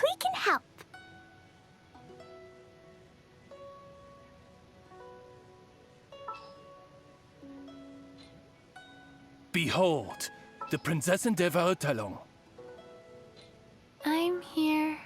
We can help. Behold, the Prinzessin der Verurteilung. I'm here.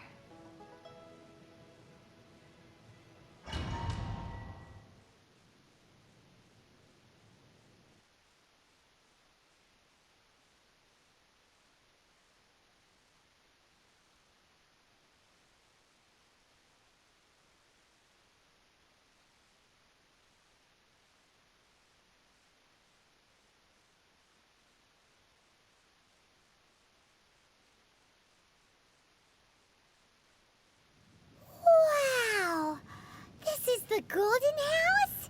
The Golden House?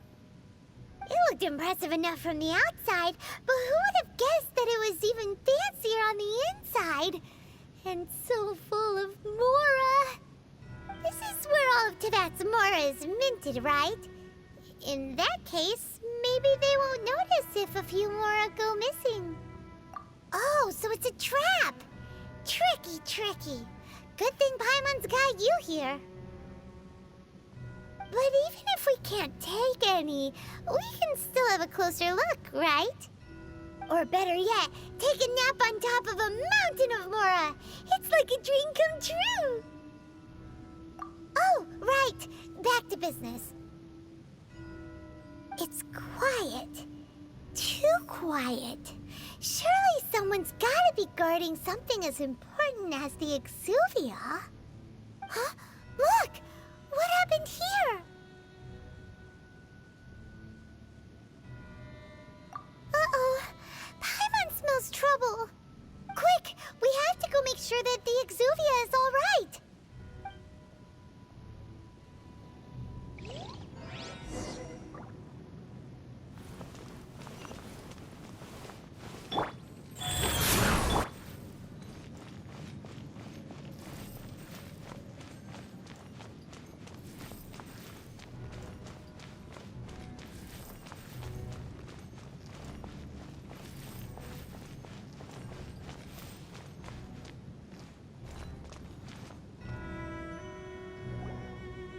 It looked impressive enough from the outside, but who would have guessed that it was even fancier on the inside? And so full of Mora. This is where all of Teyvat's Mora is minted, right? In that case, maybe they won't notice if a few Mora go missing. Oh, so it's a trap! Tricky, tricky. Good thing Paimon's got you here. But even if we can't take any, we can still have a closer look, right? Or better yet, take a nap on top of a mountain of Mora. It's like a dream come true. Oh, right. Back to business. It's quiet. Too quiet. Surely someone's gotta be guarding something as important as the Exuvia. Huh? Look! What happened here? Uh-oh. Paimon smells trouble. Quick! We have to go make sure that the Exuvia is all right.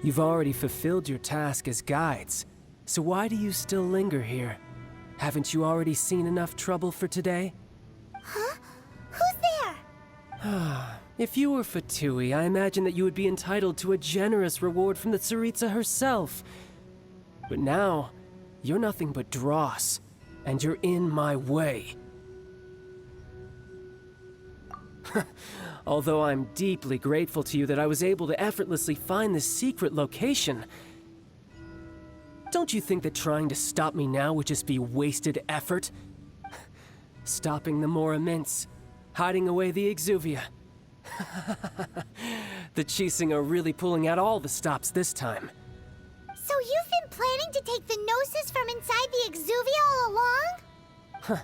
You've already fulfilled your task as guides, so why do you still linger here? Haven't you already seen enough trouble for today? Huh? Who's there? If you were Fatui, I imagine that you would be entitled to a generous reward from the Tsaritsa herself. But now, you're nothing but dross, and you're in my way. Although I'm deeply grateful to you that I was able to effortlessly find this secret location, don't you think that trying to stop me now would just be wasted effort? Stopping the Mora Mints, hiding away the Exuvia. The Chising are really pulling out all the stops this time. So you've been planning to take the Gnosis from inside the Exuvia all along?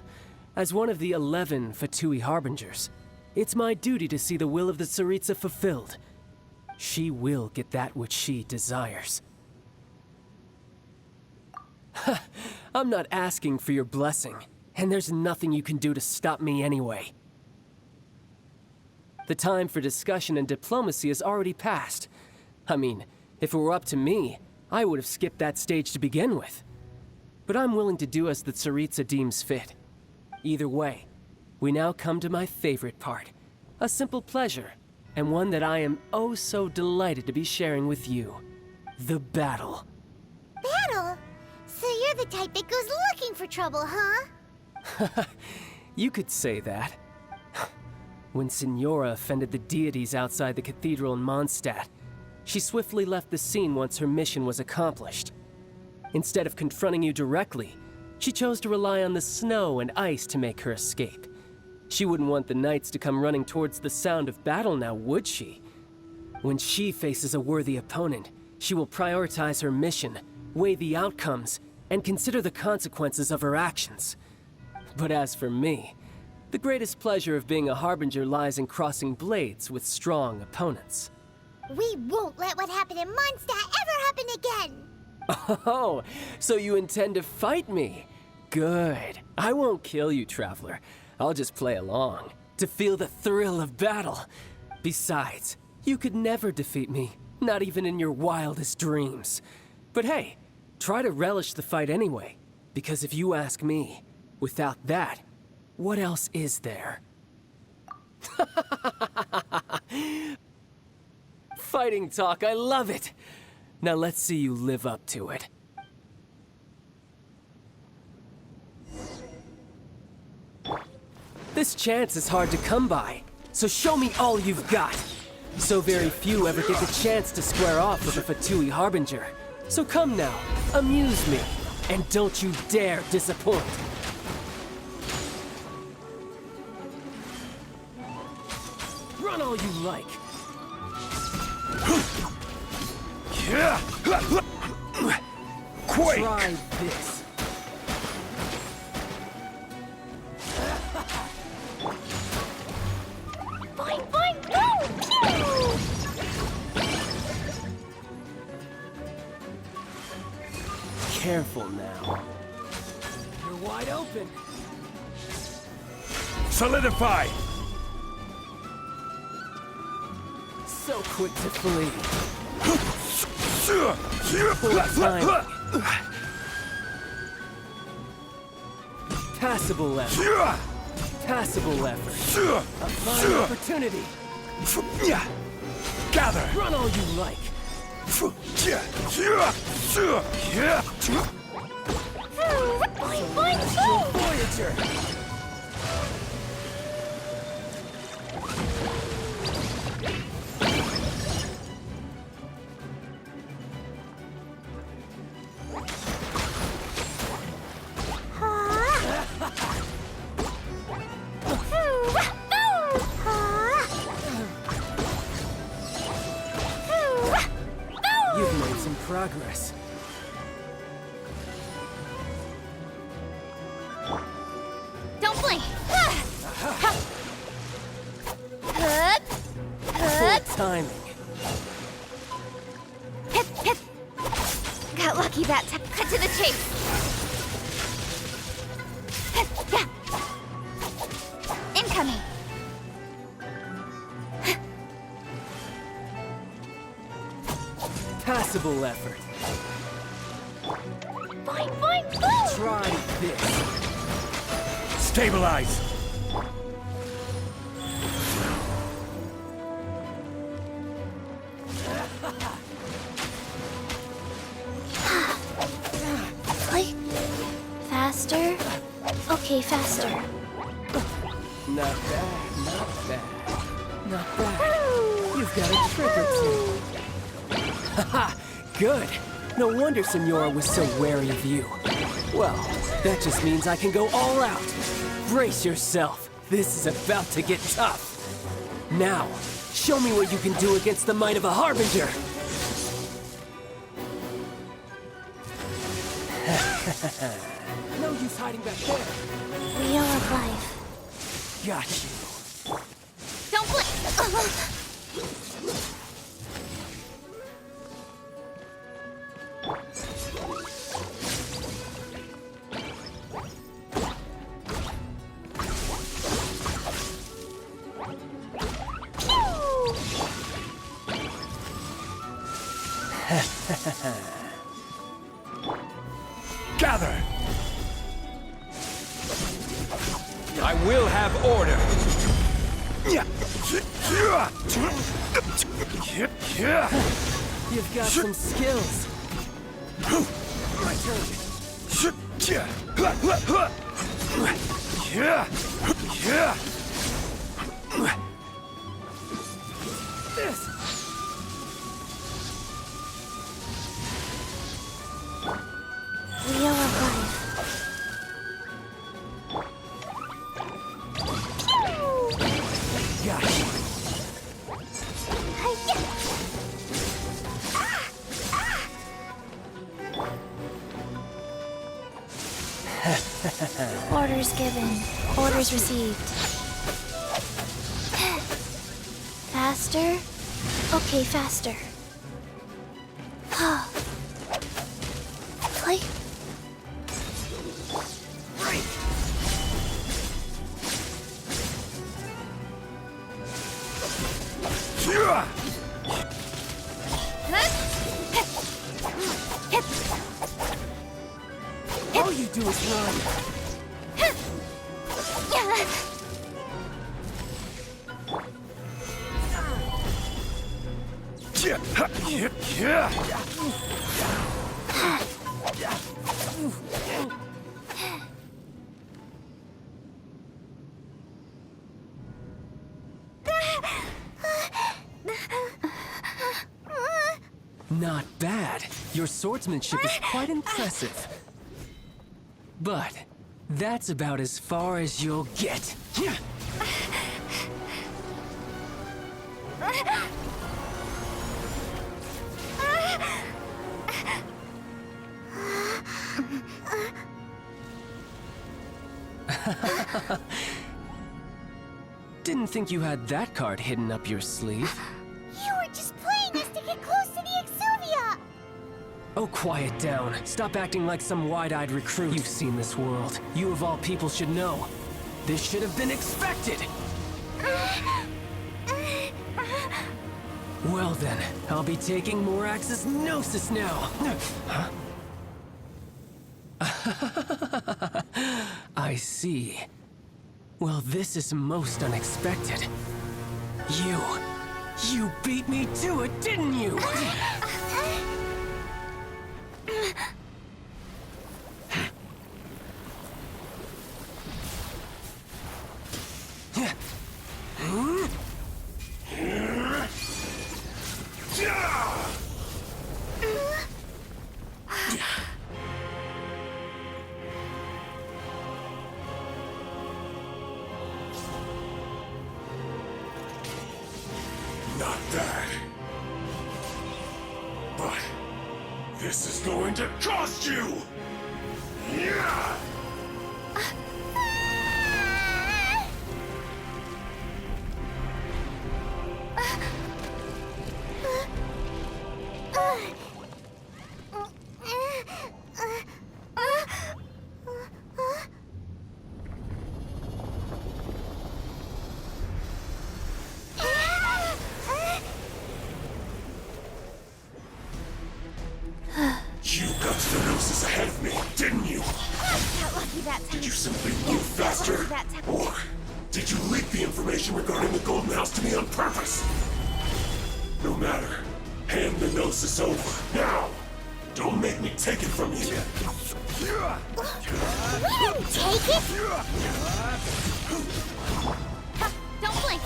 As one of the 11 Fatui Harbingers, it's my duty to see the will of the Tsaritsa fulfilled. She will get that which she desires. I'm not asking for your blessing, and there's nothing you can do to stop me anyway. The time for discussion and diplomacy has already passed. I mean, if it were up to me, I would have skipped that stage to begin with. But I'm willing to do as the Tsaritsa deems fit. Either way, we now come to my favorite part. A simple pleasure, and one that I am oh so delighted to be sharing with you. The battle. Battle? So you're the type that goes looking for trouble, huh? You could say that. When Signora offended the deities outside the cathedral in Mondstadt, she swiftly left the scene once her mission was accomplished. Instead of confronting you directly, she chose to rely on the snow and ice to make her escape. She wouldn't want the knights to come running towards the sound of battle now, would she? When she faces a worthy opponent, she will prioritize her mission, weigh the outcomes, and consider the consequences of her actions. But as for me, the greatest pleasure of being a harbinger lies in crossing blades with strong opponents. We won't let what happened in Mondstadt ever happen again! Oh, so you intend to fight me? Good. I won't kill you, Traveler. I'll just play along, to feel the thrill of battle. Besides, you could never defeat me, not even in your wildest dreams. But hey, try to relish the fight anyway, because if you ask me, without that, what else is there? Fighting talk, I love it! Now let's see you live up to it. This chance is hard to come by, so show me all you've got. So very few ever get the chance to square off with a Fatui Harbinger. So come now, amuse me, and don't you dare disappoint. Run all you like. Quake! Try this. Boing, boing, boom! Pew! Careful now. You're wide open. Solidify! So quick to flee. Poor timing. Passable effort. Passable effort. A fine opportunity. Gather! Run all you like. Boing, boing, boom! Voyager. You've made some progress. Don't blink! Poor timing. Hip, hip. Got lucky that time. Cut to the chase. Hip, yeah. Incoming. Passable effort. Boing, boing, boom! Try this. Stabilize! Like, faster. Okay, faster. Not bad, not bad. Not bad. You've got a trick or two. Haha, good. No wonder Senora was so wary of you. Well, that just means I can go all out. Brace yourself. This is about to get tough. Now, show me what you can do against the might of a Harbinger. No use hiding back there. We are alive. Got you. Don't blink! Gather! I will have order! You've got some skills. My turn. This. Orders given. Orders received. Faster? Okay, faster. Play. All you do is run. Not bad. Your swordsmanship is quite impressive. But that's about as far as you'll get. Didn't think you had that card hidden up your sleeve. You were just playing us to get close to the Exuvia! Oh, quiet down. Stop acting like some wide-eyed recruit. You've seen this world. You of all people should know. This should have been expected! Well then, I'll be taking Morax's Gnosis now! Huh? I see. Well, this is most unexpected. You beat me to it, didn't you? Not bad. But this is going to cost you! Yeah! You got to the Gnosis ahead of me, didn't you? Got lucky that time. Did you simply move faster? Or did you leak the information regarding the Golden House to me on purpose? No matter. Hand the Gnosis over, now! Don't make me take it from you! We didn't take it! Don't blink!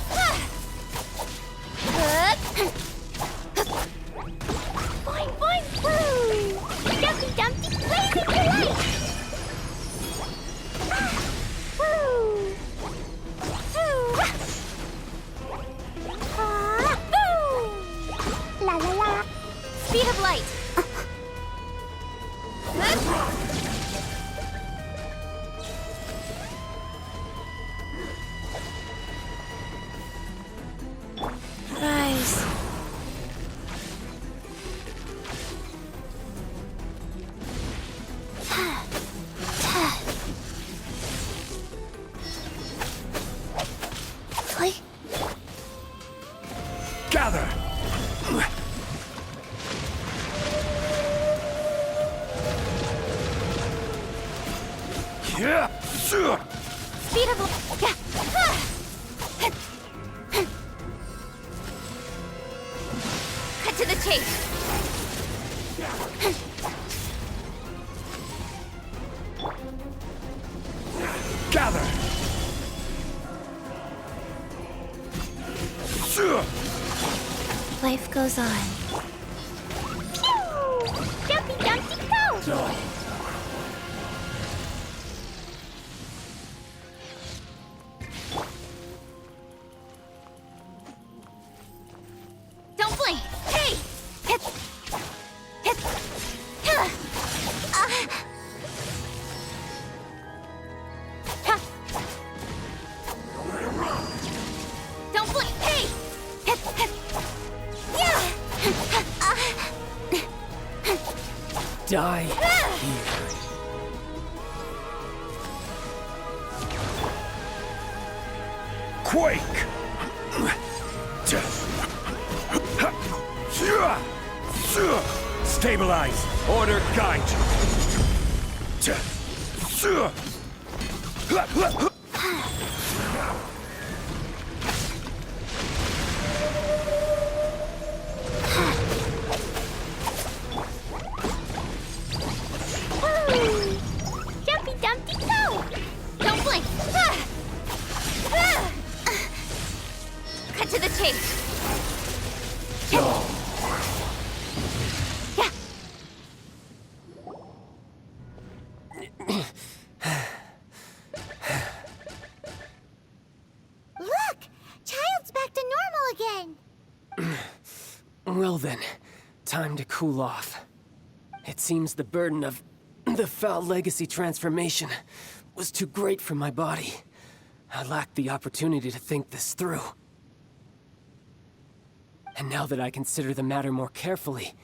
Boing, boing, woo! Dumpty, dumpty, blazing delight! Woo! Woo! Woo! La la la! Speed of light! Nice. Play. Gather! Yeah! Sure! Speed of light. Yeah. Cut to the chase. Gather! Sure! Life goes on. Pew! Dumpty, dumpty, go! Don't blink! Hey! Hit! Hit! Die here. Quake! Stabilize! Order guide! Jumpy Dumpty go! Don't blink! Cut to the chase! Yeah. Look! Childe's back to normal again! Well then, time to cool off. It seems the burden of the foul legacy transformation was too great for my body. I lacked the opportunity to think this through. And now that I consider the matter more carefully,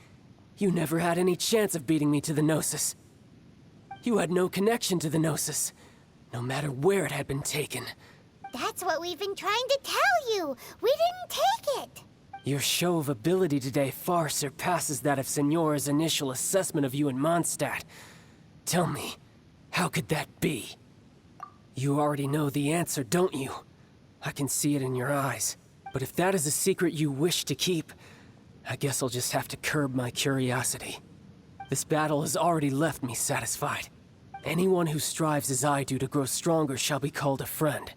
you never had any chance of beating me to the Gnosis. You had no connection to the Gnosis, no matter where it had been taken. That's what we've been trying to tell you! We didn't take it! Your show of ability today far surpasses that of Signora's initial assessment of you in Mondstadt. Tell me, how could that be? You already know the answer, don't you? I can see it in your eyes. But if that is a secret you wish to keep, I guess I'll just have to curb my curiosity. This battle has already left me satisfied. Anyone who strives as I do to grow stronger shall be called a friend,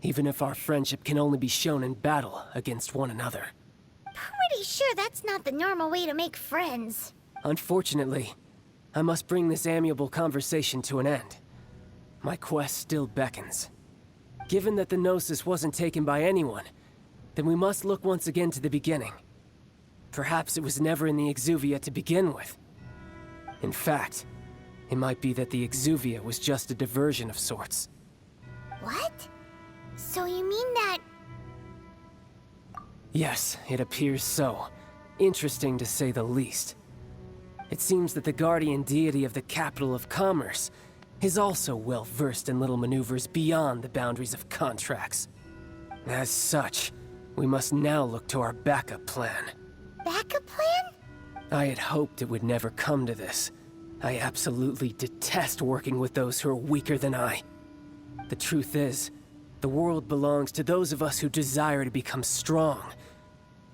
even if our friendship can only be shown in battle against one another. Pretty sure that's not the normal way to make friends. Unfortunately, I must bring this amiable conversation to an end. My quest still beckons. Given that the Gnosis wasn't taken by anyone, then we must look once again to the beginning. Perhaps it was never in the Exuvia to begin with. In fact, it might be that the Exuvia was just a diversion of sorts. What? So you mean that... Yes, it appears so. Interesting to say the least. It seems that the guardian deity of the capital of commerce is also well versed in little maneuvers beyond the boundaries of contracts. As such, we must now look to our backup plan. Backup plan? I had hoped it would never come to this. I absolutely detest working with those who are weaker than I. The truth is, the world belongs to those of us who desire to become strong.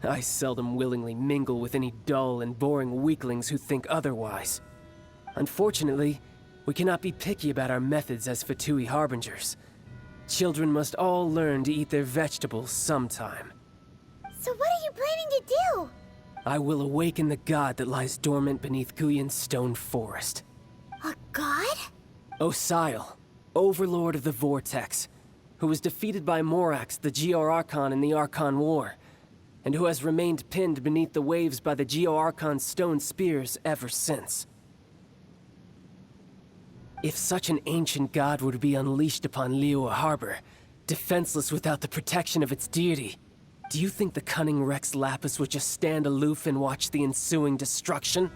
I seldom willingly mingle with any dull and boring weaklings who think otherwise. Unfortunately, we cannot be picky about our methods as Fatui Harbingers. Children must all learn to eat their vegetables sometime. So what are you planning to do? I will awaken the god that lies dormant beneath Guyon's stone forest. A god? Osile, Overlord of the Vortex, who was defeated by Morax, the Geo-Archon in the Archon War, and who has remained pinned beneath the waves by the Geo-Archon's stone spears ever since. If such an ancient god were to be unleashed upon Liyue Harbor, defenseless without the protection of its deity, do you think the cunning Rex Lapis would just stand aloof and watch the ensuing destruction?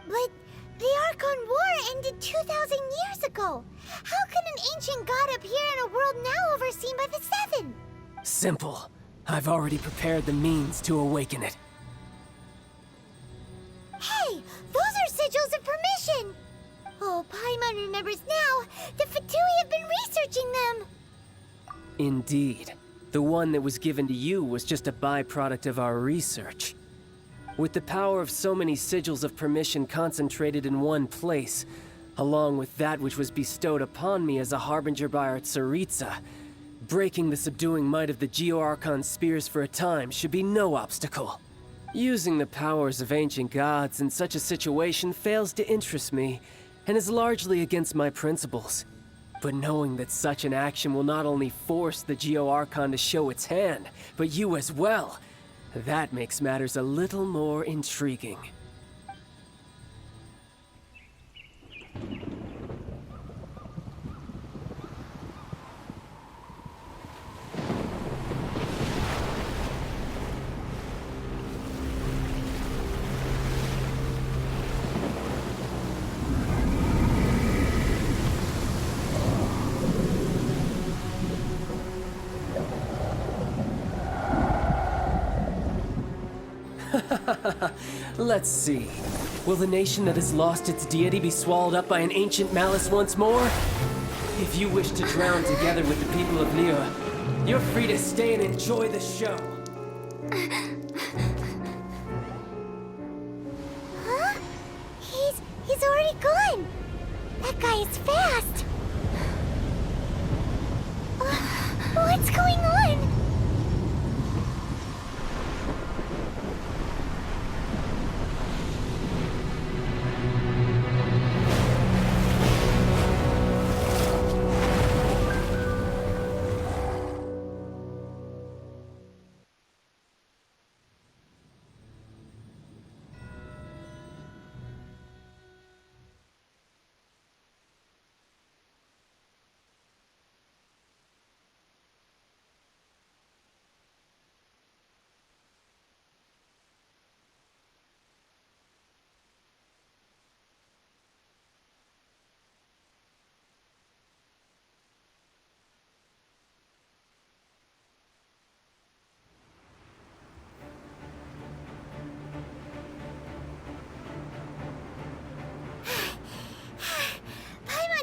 But the Archon War ended 2,000 years ago. How can an ancient god appear in a world now overseen by the Seven? Simple. I've already prepared the means to awaken it. Hey, those are sigils of permission! Oh, Paimon remembers now. The Fatui have been researching them. Indeed. The one that was given to you was just a byproduct of our research. With the power of so many sigils of permission concentrated in one place, along with that which was bestowed upon me as a harbinger by our Tsaritsa, breaking the subduing might of the Geo-Archon spears for a time should be no obstacle. Using the powers of ancient gods in such a situation fails to interest me, and is largely against my principles. But knowing that such an action will not only force the Geo-Archon to show its hand, but you as well, that makes matters a little more intriguing. Let's see. Will the nation that has lost its deity be swallowed up by an ancient malice once more? If you wish to drown together with the people of Liyue, you're free to stay and enjoy the show. Huh? He's already gone. That guy is fast. What's going on?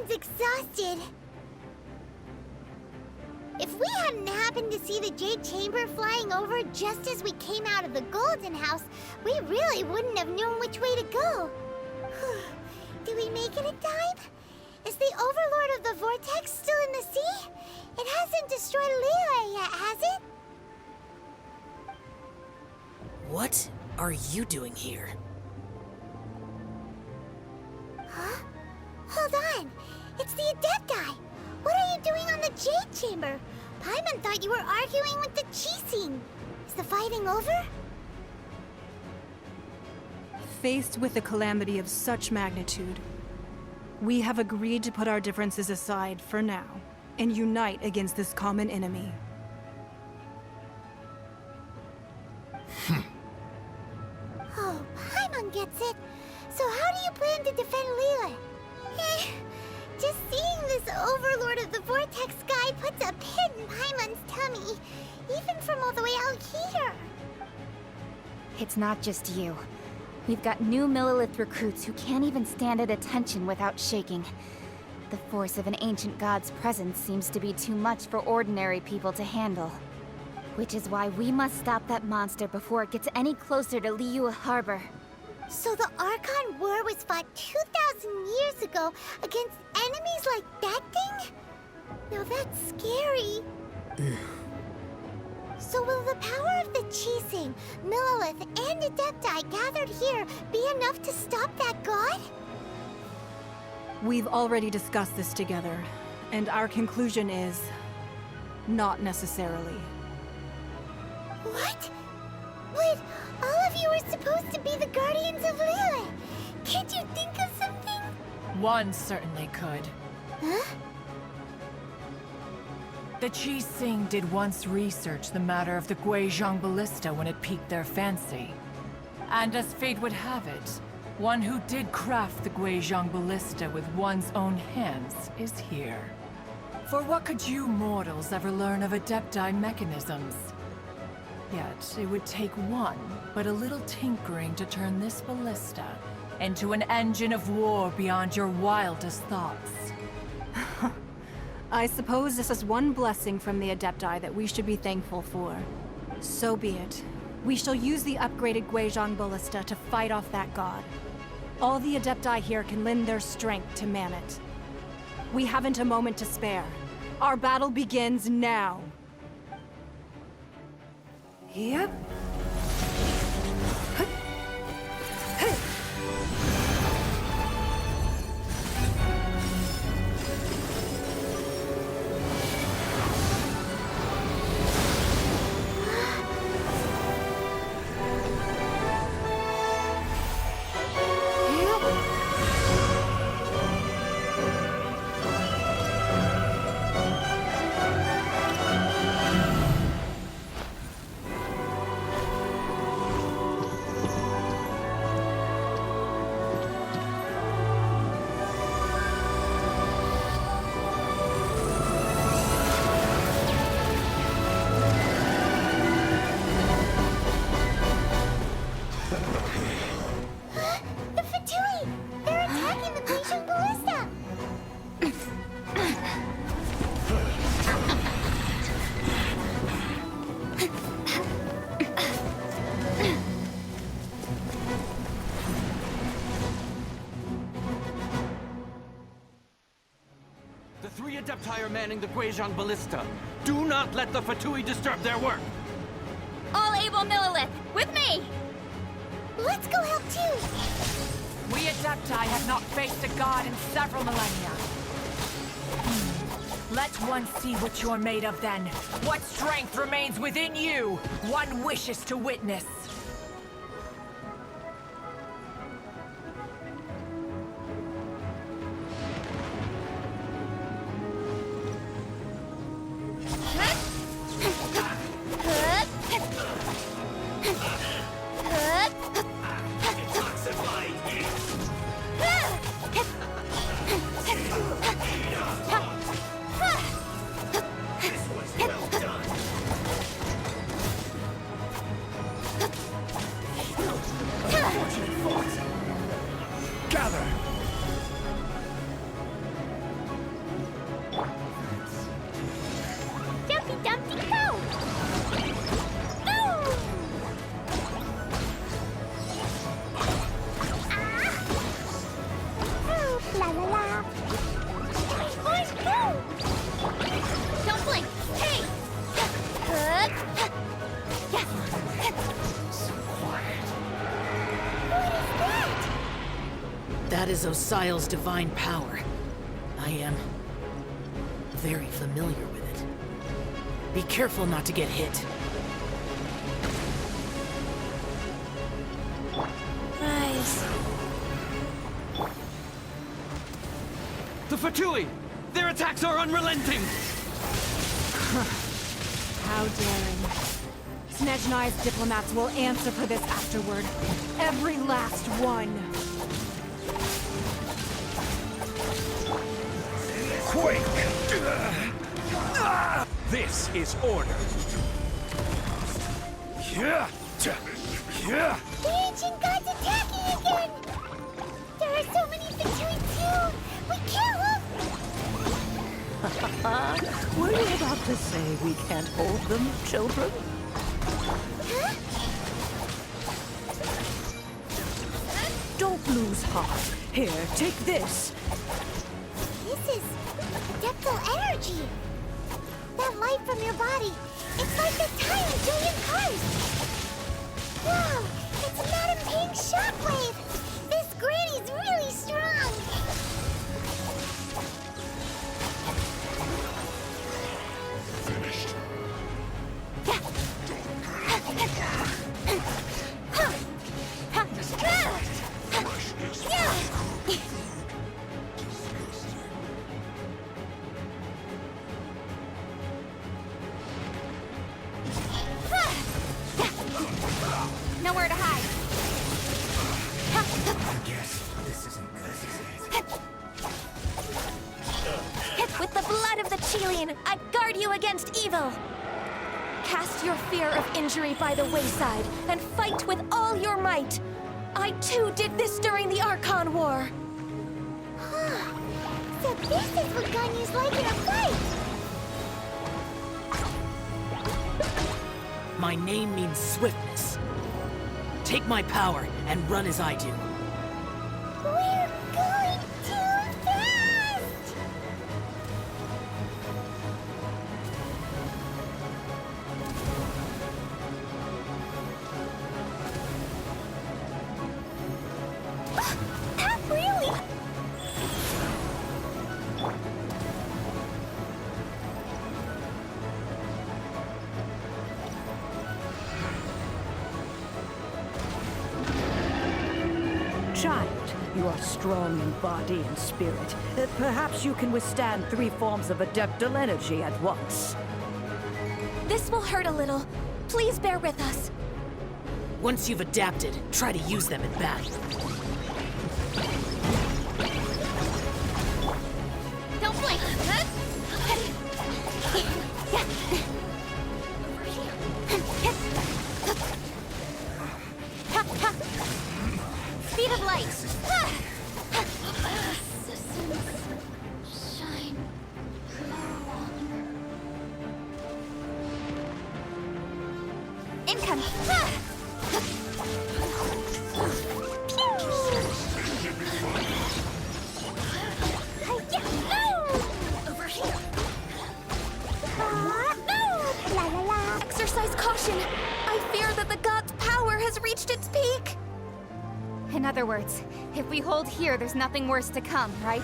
Exhausted. If we hadn't happened to see the Jade Chamber flying over just as we came out of the Golden House, we really wouldn't have known which way to go. Did we make it in time? Is the Overlord of the Vortex still in the sea? It hasn't destroyed Liyue yet, has it? What are you doing here? Huh? Hold on. It's the Adepti! What are you doing on the Jade Chamber? Paimon thought you were arguing with the Chising. Is the fighting over? Faced with a calamity of such magnitude, we have agreed to put our differences aside for now and unite against this common enemy. Oh, Paimon gets it. So how do you plan to defend Liyue? Just seeing this Overlord of the Vortex guy puts a pit in Paimon's tummy, even from all the way out here. It's not just you. We've got new Millilith recruits who can't even stand at attention without shaking. The force of an ancient god's presence seems to be too much for ordinary people to handle. Which is why we must stop that monster before it gets any closer to Liyue Harbor. So the Archon War was fought 2,000 years ago against enemies like that thing? Now that's scary. So will the power of the Chising, Millilith, and Adepti gathered here be enough to stop that god? We've already discussed this together, and our conclusion is... not necessarily. What? But all of you were supposed to be the guardians of Liyue. Can't you think of something? One certainly could. Huh? The Chising did once research the matter of the Guizhong Ballista when it piqued their fancy. And as fate would have it, one who did craft the Guizhong Ballista with one's own hands is here. For what could you mortals ever learn of Adepti mechanisms? Yet, it would take one, but a little tinkering to turn this ballista into an engine of war beyond your wildest thoughts. I suppose this is one blessing from the Adepti that we should be thankful for. So be it. We shall use the upgraded Guizhong Ballista to fight off that god. All the Adepti here can lend their strength to man it. We haven't a moment to spare. Our battle begins now. Yep. The 3 Adepti are manning the Guizhong Ballista. Do not let the Fatui disturb their work! All able Millilith, with me! Let's go help too! We Adepti have not faced a god in several millennia. Let one see what you're made of then. What strength remains within you, one wishes to witness. Gather! Jumpy Dumpty go! Oh! Oh, la la la! Boys, go! Don't blink! Hey! That is Osial's divine power. I am very familiar with it. Be careful not to get hit. Rise. The Fatui! Their attacks are unrelenting! How daring. Snezhnai's diplomats will answer for this afterward. Every last one. Quake! This is order! The ancient god's attacking again! There are so many Fatui too! We can't look! Were you about to say we can't hold them, children? Huh? Don't lose heart. Here, take this. This is Adeptal energy! That light from your body, it's like the time of Julian Cars! Wow, it's Madame Ping's shockwave! This granny's really strong! Finished. Nowhere to hide. With the blood of the Chilean, I guard you against evil. Cast your fear of injury by the wayside and fight with all your might. I too did this during the Archon War. So this is what Ganyu's like in a fight! My name means swiftness. Take my power and run as I do. We're going too fast! Not really! Child, you are strong in body and spirit. Perhaps you can withstand 3 forms of Adeptal energy at once. This will hurt a little. Please bear with us. Once you've adapted, try to use them in battle. Don't blink. Speed of light. Shine. Income. other words, if we hold here, there's nothing worse to come, right?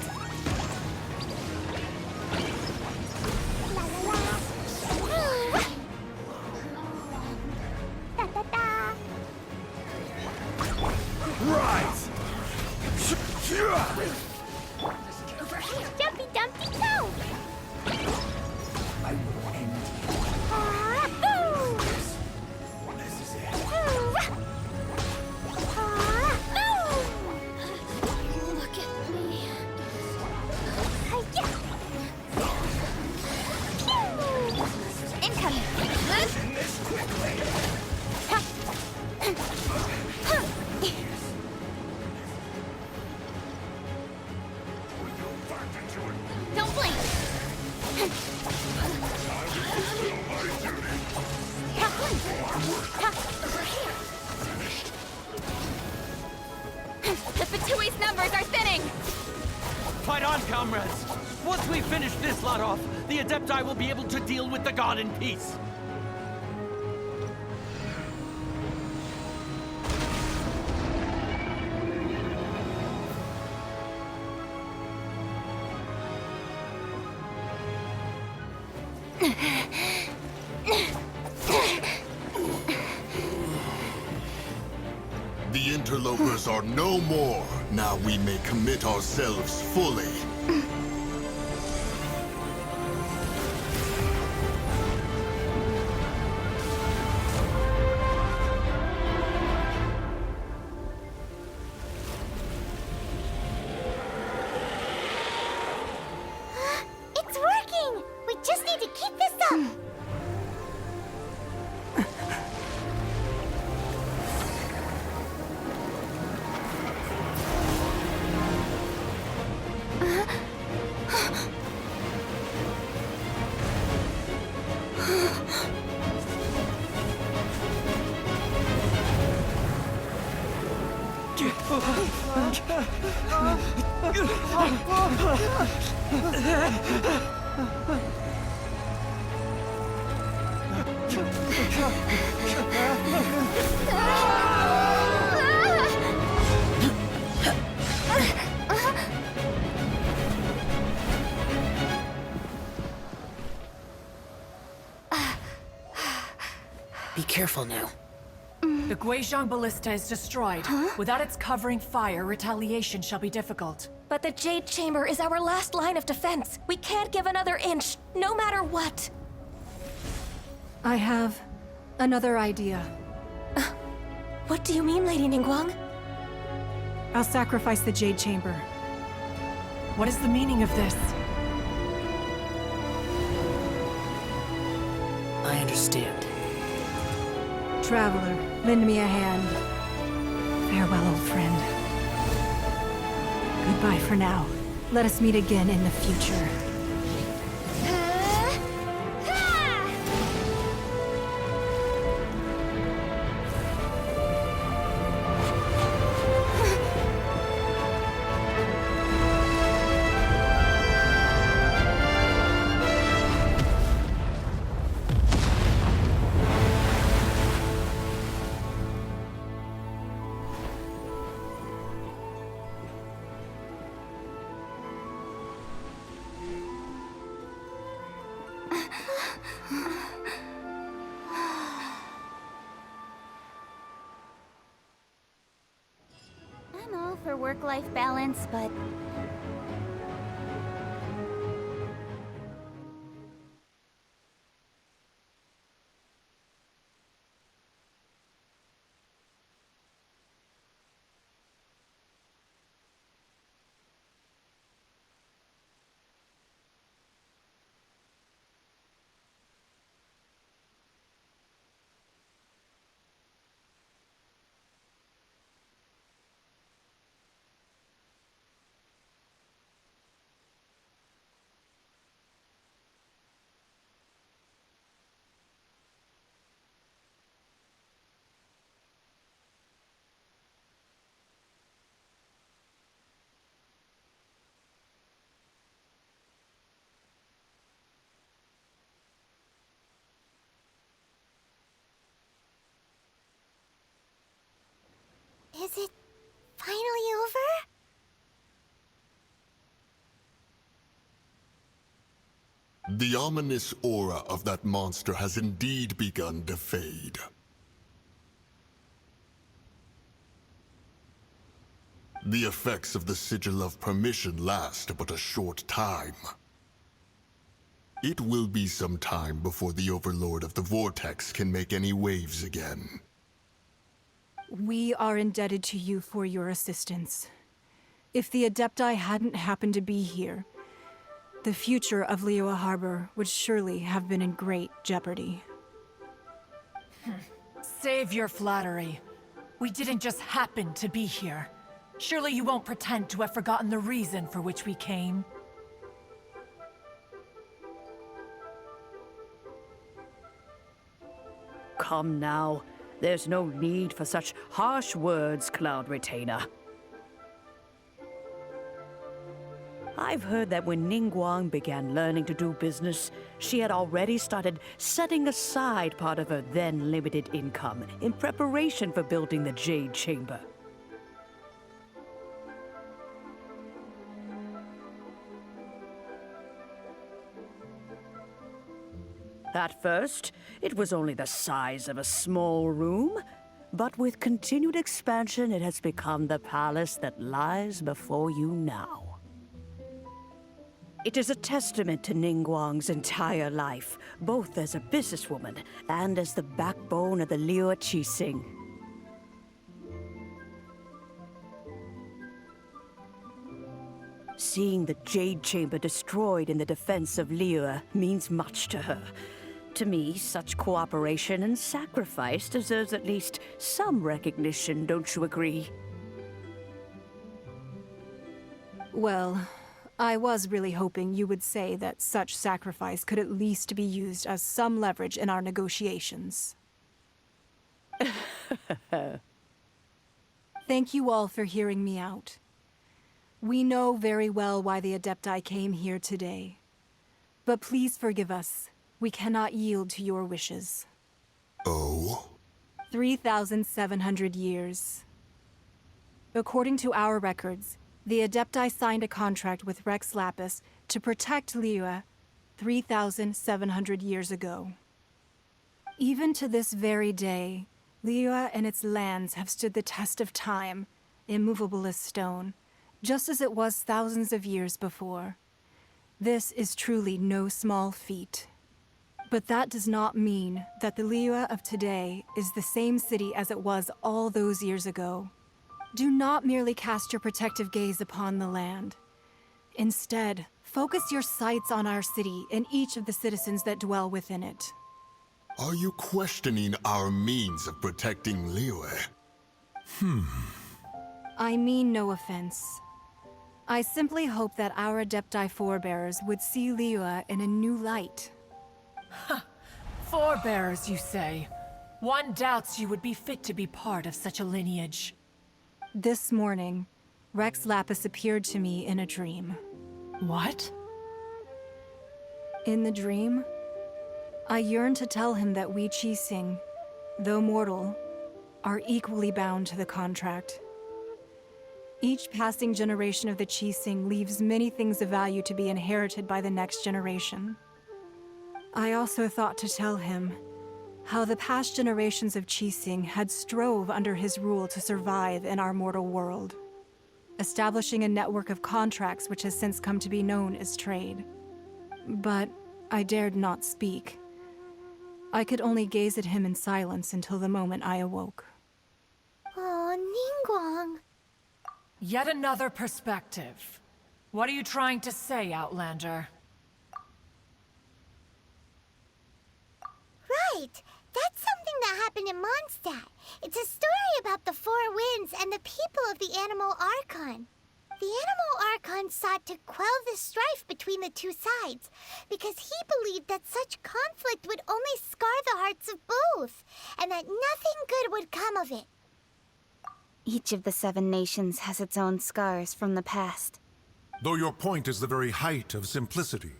La la la. Da da da. Rise! Over here, Jumpy Dumpty Go! I will end you. Ah, ooh. This is it. Ooh. Ah, ooh. Look at me. Hi-ya. Ooh. Incoming! Finish this quickly! Don't blink! Over here! The Fatui's numbers are thinning! Fight on, comrades! Once we finish this lot off, the Adepti will be able to deal with the god in peace. The interlopers are no more. Now we may commit ourselves fully. It's working! We just need to keep this up! Be careful now. The Guizhong Ballista is destroyed. Without its covering fire, retaliation shall be difficult. But the Jade Chamber is our last line of defense. We can't give another inch, no matter what. I have another idea. What do you mean, Lady Ningguang? I'll sacrifice the Jade Chamber. What is the meaning of this? I understand. Traveler, lend me a hand. Farewell, old friend. Goodbye for now. Let us meet again in the future. I'm all for work-life balance, but Is it finally The ominous aura of that monster has indeed begun to fade. The effects of the Sigil of Permission last but a short time. It will be some time before the Overlord of the Vortex can make any waves again. We are indebted to you for your assistance. If the Adepti hadn't happened to be here, the future of Liyue Harbor would surely have been in great jeopardy. Save your flattery. We didn't just happen to be here. Surely you won't pretend to have forgotten the reason for which we came. Come now. There's no need for such harsh words, Cloud Retainer. I've heard that when Ningguang began learning to do business, she had already started setting aside part of her then limited income in preparation for building the Jade Chamber. At first, it was only the size of a small room, but with continued expansion, it has become the palace that lies before you now. It is a testament to Ningguang's entire life, both as a businesswoman and as the backbone of the Liyue Qixing. Seeing the Jade Chamber destroyed in the defense of Liyue means much to her. To me, such cooperation and sacrifice deserves at least some recognition, don't you agree? Well, I was really hoping you would say that such sacrifice could at least be used as some leverage in our negotiations. Thank you all for hearing me out. We know very well why the Adepti came here today. But please forgive us. We cannot yield to your wishes. Oh? 3,700 years. According to our records, the Adepti signed a contract with Rex Lapis to protect Liyue 3,700 years ago. Even to this very day, Liyue and its lands have stood the test of time, immovable as stone, just as it was thousands of years before. This is truly no small feat. But that does not mean that the Liyue of today is the same city as it was all those years ago. Do not merely cast your protective gaze upon the land. Instead, focus your sights on our city and each of the citizens that dwell within it. Are you questioning our means of protecting Liyue? I mean no offense. I simply hope that our Adepti forebears would see Liyue in a new light. Forebears, you say? One doubts you would be fit to be part of such a lineage. This morning, Rex Lapis appeared to me in a dream. What? In the dream, I yearned to tell him that we Qixing, though mortal, are equally bound to the contract. Each passing generation of the Qixing leaves many things of value to be inherited by the next generation. I also thought to tell him how the past generations of Qixing had strove under his rule to survive in our mortal world, establishing a network of contracts which has since come to be known as trade. But I dared not speak. I could only gaze at him in silence until the moment I awoke. Oh, Ningguang. Yet another perspective. What are you trying to say, Outlander? Right! That's something that happened in Mondstadt. It's a story about the Four Winds and the people of the Animal Archon. The Animal Archon sought to quell the strife between the two sides, because he believed that such conflict would only scar the hearts of both, and that nothing good would come of it. Each of the 7 nations has its own scars from the past. Though your point is the very height of simplicity.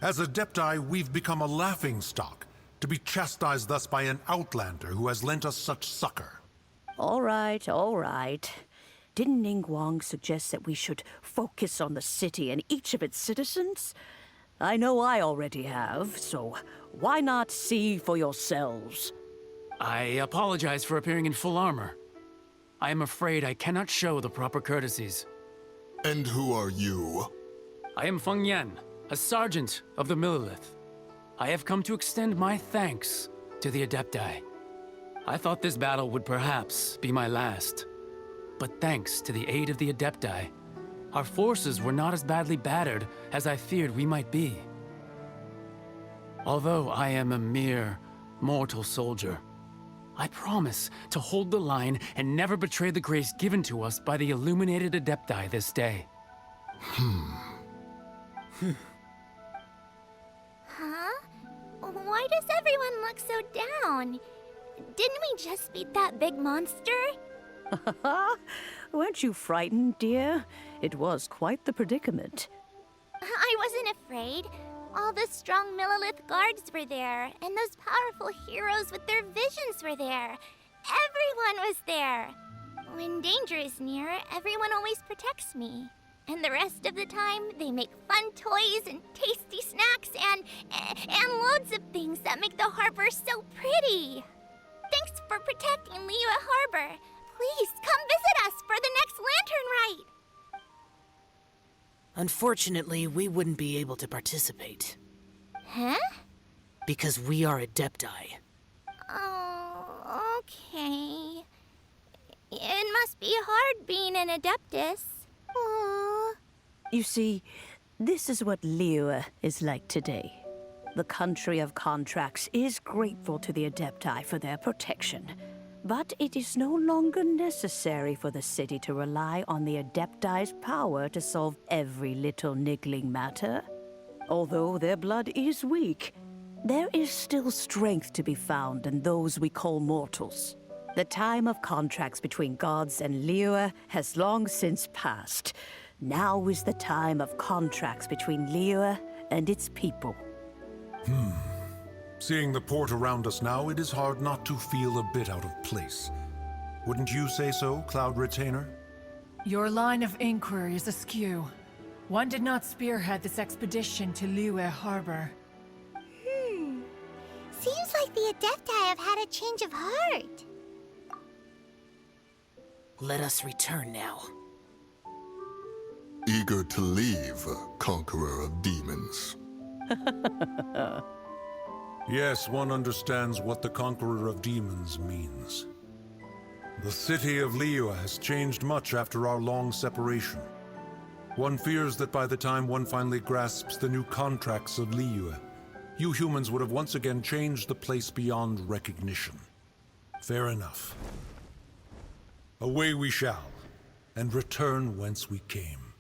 As Adepti, we've become a laughingstock, to be chastised thus by an outlander who has lent us such succor. All right, all right. Didn't Ningguang suggest that we should focus on the city and each of its citizens? I know I already have, so why not see for yourselves? I apologize for appearing in full armor. I am afraid I cannot show the proper courtesies. And who are you? I am Feng Yan, a sergeant of the Millelith. I have come to extend my thanks to the Adepti. I thought this battle would perhaps be my last. But thanks to the aid of the Adepti, our forces were not as badly battered as I feared we might be. Although I am a mere mortal soldier, I promise to hold the line and never betray the grace given to us by the illuminated Adepti this day. Huh? Why does everyone look so down? Didn't we just beat that big monster? Weren't you frightened, dear? It was quite the predicament. I wasn't afraid. All the strong Millelith guards were there, and those powerful heroes with their visions were there. Everyone was there. When danger is near, everyone always protects me. And the rest of the time, they make fun toys and tasty snacks and loads of things that make the harbor so pretty. Thanks for protecting Liyue Harbor. Please come visit us for the next lantern rite. Unfortunately, we wouldn't be able to participate. Huh? Because we are Adepti. Oh, okay. It must be hard being an Adeptus. Aww. You see, this is what Liyue is like today. The country of contracts is grateful to the Adepti for their protection. But it is no longer necessary for the city to rely on the Adepti's power to solve every little niggling matter. Although their blood is weak, there is still strength to be found in those we call mortals. The time of contracts between gods and Liyue has long since passed. Now is the time of contracts between Liyue and its people. Seeing the port around us now, it is hard not to feel a bit out of place. Wouldn't you say so, Cloud Retainer? Your line of inquiry is askew. One did not spearhead this expedition to Liyue Harbor. Seems like the Adepti have had a change of heart. Let us return now. Eager to leave, Conqueror of Demons. Yes, one understands what the Conqueror of Demons means. The city of Liyue has changed much after our long separation. One fears that by the time one finally grasps the new contracts of Liyue, you humans would have once again changed the place beyond recognition. Fair enough. Away we shall, and return whence we came.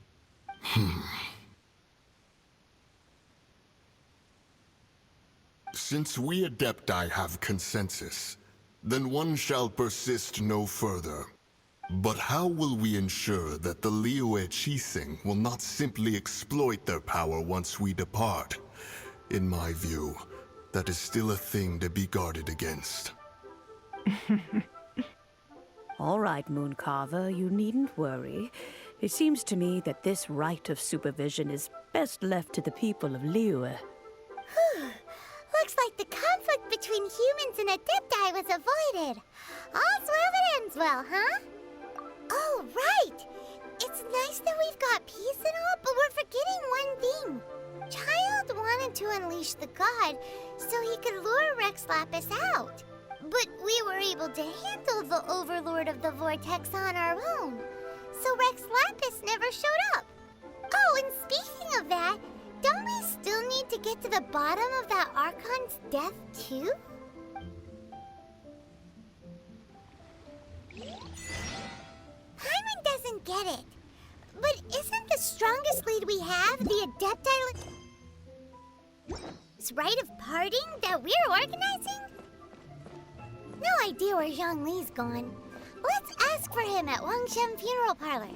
Since we Adepti have consensus, then one shall persist no further. But how will we ensure that the Liyue Chising will not simply exploit their power once we depart? In my view, that is still a thing to be guarded against. All right, Mooncarver, you needn't worry. It seems to me that this right of supervision is best left to the people of Liyue. Looks like the conflict between humans and Adepti was avoided. All's well that ends well, huh? Oh, right! It's nice that we've got peace and all, but we're forgetting one thing. Childe wanted to unleash the god so he could lure Rex Lapis out. But we were able to handle the Overlord of the Vortex on our own. So Rex Lapis never showed up. Oh, and speaking of that, don't we still need to get to the bottom of that Archon's death, too? Paimon doesn't get it. But isn't the strongest lead we have the Adepti... This rite of parting that we're organizing? No idea where Zhongli's gone. Let's ask for him at Wangshen Funeral Parlor.